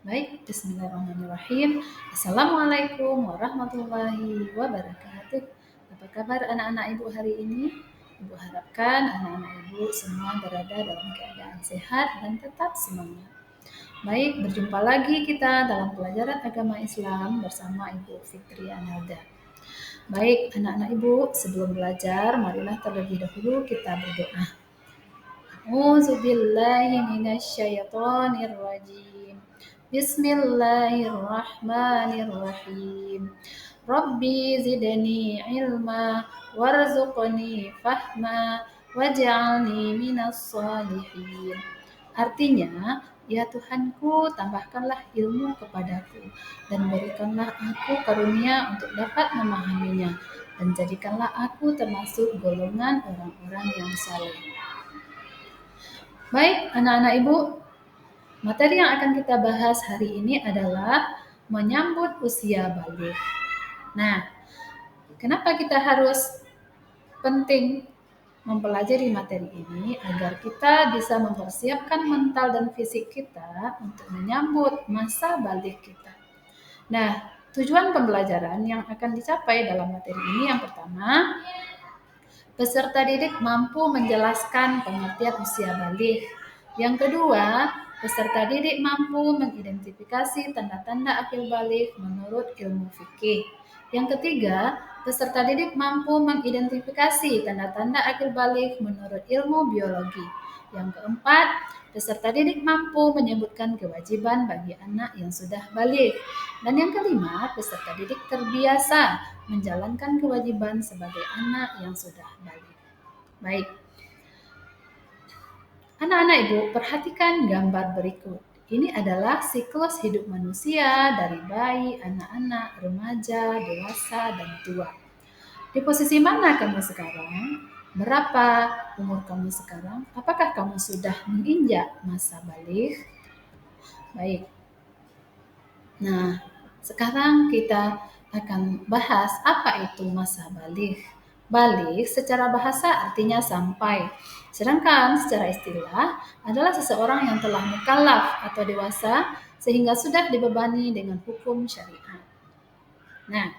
Baik, bismillahirrahmanirrahim. Assalamualaikum warahmatullahi wabarakatuh. Apa kabar anak-anak ibu hari ini? Ibu harapkan anak-anak ibu semua berada dalam keadaan sehat dan tetap semangat. Baik, berjumpa lagi kita dalam pelajaran agama Islam bersama Ibu Fitri Analda. Baik, anak-anak ibu, sebelum belajar, marilah terlebih dahulu kita berdoa. A'udzu billahi minasyaitonir rajim. Bismillahirrahmanirrahim. Rabbi zidni ilma warzuqni fahma waj'alni minas shalihin. Artinya, ya Tuhanku, tambahkanlah ilmu kepadaku dan berikanlah aku karunia untuk dapat memahaminya dan jadikanlah aku termasuk golongan orang-orang yang saleh. Baik, anak-anak ibu, materi yang akan kita bahas hari ini adalah menyambut usia balik. Nah, kenapa kita harus penting mempelajari materi ini? Agar kita bisa mempersiapkan mental dan fisik kita untuk menyambut masa balik kita. Nah, tujuan pembelajaran yang akan dicapai dalam materi ini yang pertama, peserta didik mampu menjelaskan pengertian usia balik. Yang kedua, peserta didik mampu mengidentifikasi tanda-tanda akil balik menurut ilmu fikih. Yang ketiga, peserta didik mampu mengidentifikasi tanda-tanda akil balik menurut ilmu biologi. Yang keempat, peserta didik mampu menyebutkan kewajiban bagi anak yang sudah balik. Dan yang kelima, peserta didik terbiasa menjalankan kewajiban sebagai anak yang sudah balik. Baik. Anak-anak ibu, perhatikan gambar berikut. Ini adalah siklus hidup manusia dari bayi, anak-anak, remaja, dewasa, dan tua. Di posisi mana kamu sekarang? Berapa umur kamu sekarang? Apakah kamu sudah menginjak masa balik? Baik. Nah, sekarang kita akan bahas apa itu masa balik. Balik secara bahasa artinya sampai, sedangkan secara istilah adalah seseorang yang telah mukallaf atau dewasa sehingga sudah dibebani dengan hukum syariat. Nah,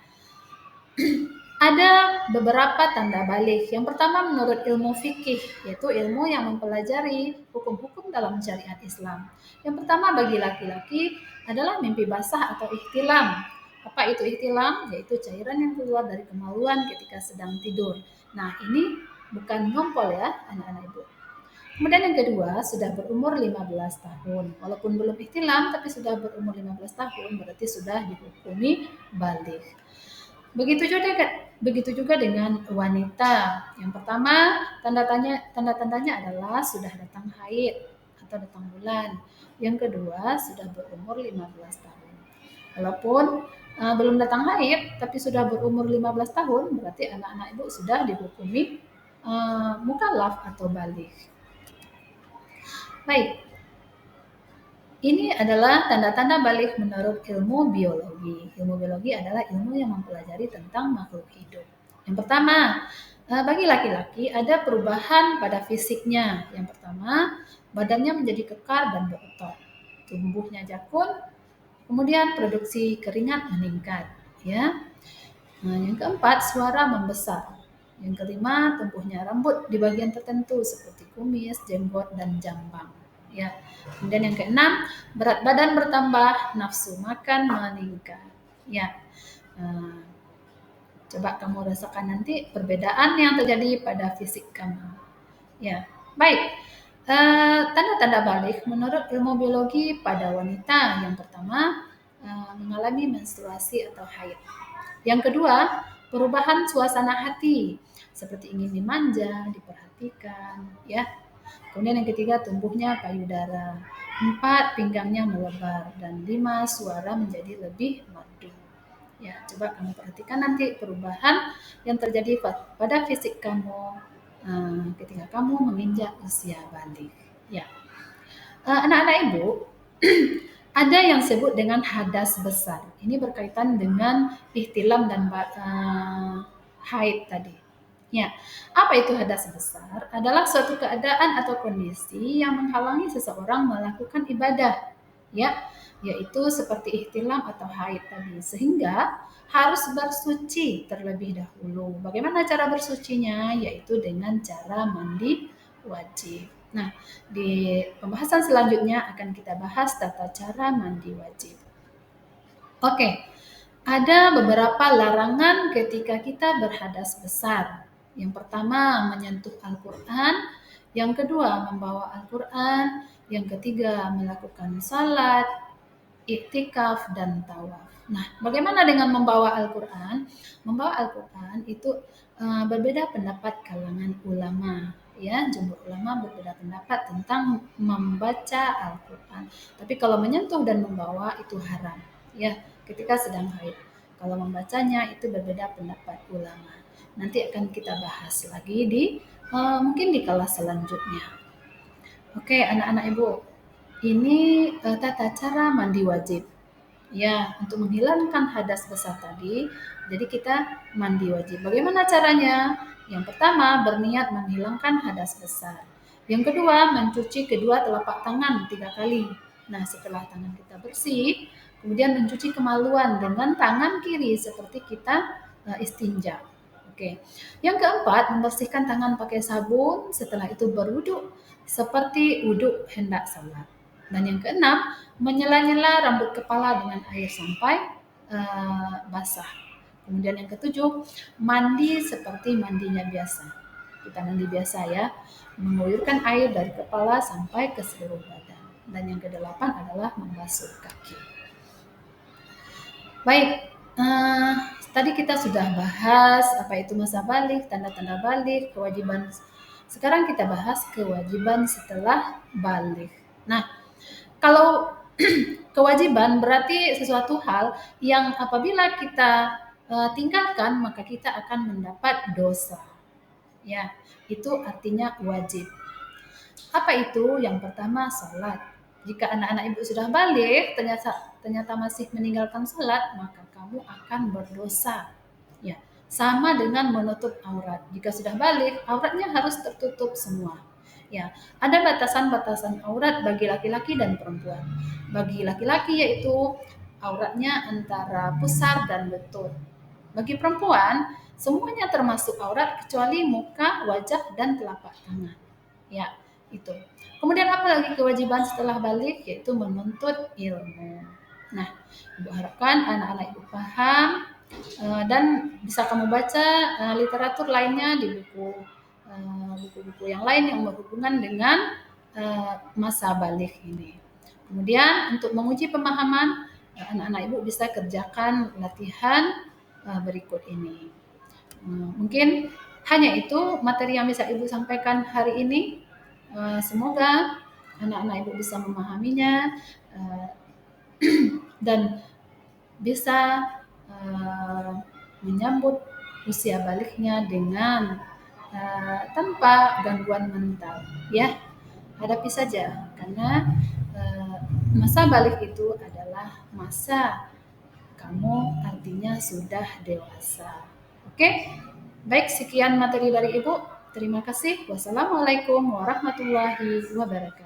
ada beberapa tanda balik. Yang pertama menurut ilmu fikih, yaitu ilmu yang mempelajari hukum-hukum dalam syariat Islam. Yang pertama bagi laki-laki adalah mimpi basah atau ihtilam. Apa itu ihtilam? Yaitu cairan yang keluar dari kemaluan ketika sedang tidur. Nah, ini bukan ngompol ya, anak-anak ibu. Kemudian yang kedua, sudah berumur 15 tahun. Walaupun belum ihtilam, tapi sudah berumur 15 tahun, berarti sudah dihukumi balik. Begitu juga dengan wanita. Yang pertama, tanda-tandanya adalah sudah datang haid atau datang bulan. Yang kedua, sudah berumur 15 tahun. Walaupun belum datang haid, tapi sudah berumur 15 tahun, berarti anak-anak ibu sudah dihukumi mukallaf atau balik. Baik. Ini adalah tanda-tanda balik menurut ilmu biologi. Ilmu biologi adalah ilmu yang mempelajari tentang makhluk hidup. Yang pertama, bagi laki-laki ada perubahan pada fisiknya. Yang pertama, badannya menjadi kekar dan berotot. Tumbuhnya jakun, kemudian produksi keringat meningkat. Ya. Nah, yang keempat, suara membesar. Yang kelima, tumbuhnya rambut di bagian tertentu seperti kumis, jenggot, dan jambang. Ya. Kemudian yang keenam, berat badan bertambah, nafsu makan meningkat. Ya. Coba kamu rasakan nanti perbedaan yang terjadi pada fisik kamu. Ya. Baik. Tanda-tanda balik menurut ilmu biologi pada wanita. Yang pertama, mengalami menstruasi atau haid. Yang kedua, perubahan suasana hati, seperti ingin dimanja, diperhatikan, ya. Kemudian yang ketiga, tumbuhnya payudara. 4, pinggangnya melebar. Dan 5, suara menjadi lebih merdu. Ya, coba kamu perhatikan nanti perubahan yang terjadi pada fisik kamu ketika kamu menginjak usia balik. Ya, anak-anak ibu, ada yang disebut dengan hadas besar. Ini berkaitan dengan ihtilam dan haid tadi. Ya, apa itu hadas besar? Adalah suatu keadaan atau kondisi yang menghalangi seseorang melakukan ibadah ya, yaitu seperti ihtilam atau haid tadi, sehingga harus bersuci terlebih dahulu. Bagaimana cara bersucinya? Yaitu dengan cara mandi wajib. Nah, di pembahasan selanjutnya akan kita bahas tata cara mandi wajib. Oke, ada beberapa larangan ketika kita berhadas besar. Yang pertama, menyentuh Al-Quran. Yang kedua, membawa Al-Quran. Yang ketiga, melakukan salat, iktikaf, dan tawaf. Nah, bagaimana dengan membawa Al-Quran? Membawa Al-Quran itu berbeda pendapat kalangan ulama. Ya, jumhur ulama berbeda pendapat tentang membaca Al-Quran. Tapi kalau menyentuh dan membawa itu haram. Ya, ketika sedang haid. Kalau membacanya itu berbeda pendapat ulama. Nanti akan kita bahas lagi di mungkin di kelas selanjutnya. Oke, anak-anak ibu, ini tata cara mandi wajib. Ya, untuk menghilangkan hadas besar tadi, jadi kita mandi wajib. Bagaimana caranya? Yang pertama, berniat menghilangkan hadas besar. Yang kedua, mencuci kedua telapak tangan 3 kali. Nah, setelah tangan kita bersih, kemudian mencuci kemaluan dengan tangan kiri seperti kita istinja. Oke. Yang keempat, membersihkan tangan pakai sabun, setelah itu berwuduk seperti wuduk hendak salat. Dan yang keenam, menyela-nyela rambut kepala dengan air sampai basah. Kemudian yang ketujuh, mandi seperti mandinya biasa. Kita mandi biasa ya, mengguyurkan air dari kepala sampai ke seluruh badan. Dan yang kedelapan adalah membasuh kaki. Baik, tadi kita sudah bahas apa itu masa balik, tanda-tanda balik, kewajiban. Sekarang kita bahas kewajiban setelah balik. Nah, kalau kewajiban berarti sesuatu hal yang apabila kita tinggalkan maka kita akan mendapat dosa. Ya, itu artinya wajib. Apa itu? Yang pertama salat. Jika anak-anak ibu sudah balik ternyata masih meninggalkan salat, maka kamu akan berdosa. Ya, sama dengan menutup aurat. Jika sudah balik, auratnya harus tertutup semua. Ya, ada batasan-batasan aurat bagi laki-laki dan perempuan. Bagi laki-laki yaitu auratnya antara pusar dan lutut. Bagi perempuan, semuanya termasuk aurat kecuali muka, wajah, dan telapak tangan. Ya, itu. Kemudian apa lagi kewajiban setelah balik? Yaitu menuntut ilmu. Nah, ibu harapkan anak-anak ibu paham dan bisa kamu baca literatur lainnya di buku-buku yang lain yang berhubungan dengan masa balik ini. Kemudian untuk menguji pemahaman, anak-anak ibu bisa kerjakan latihan berikut ini. Mungkin hanya itu materi yang bisa ibu sampaikan hari ini. Semoga anak-anak ibu bisa memahaminya dan bisa menyambut usia baliknya dengan tanpa gangguan mental, ya. Hadapi saja karena masa balik itu adalah masa kamu artinya sudah dewasa. Oke? Baik, sekian materi dari Ibu. Terima kasih. Wassalamualaikum warahmatullahi wabarakatuh.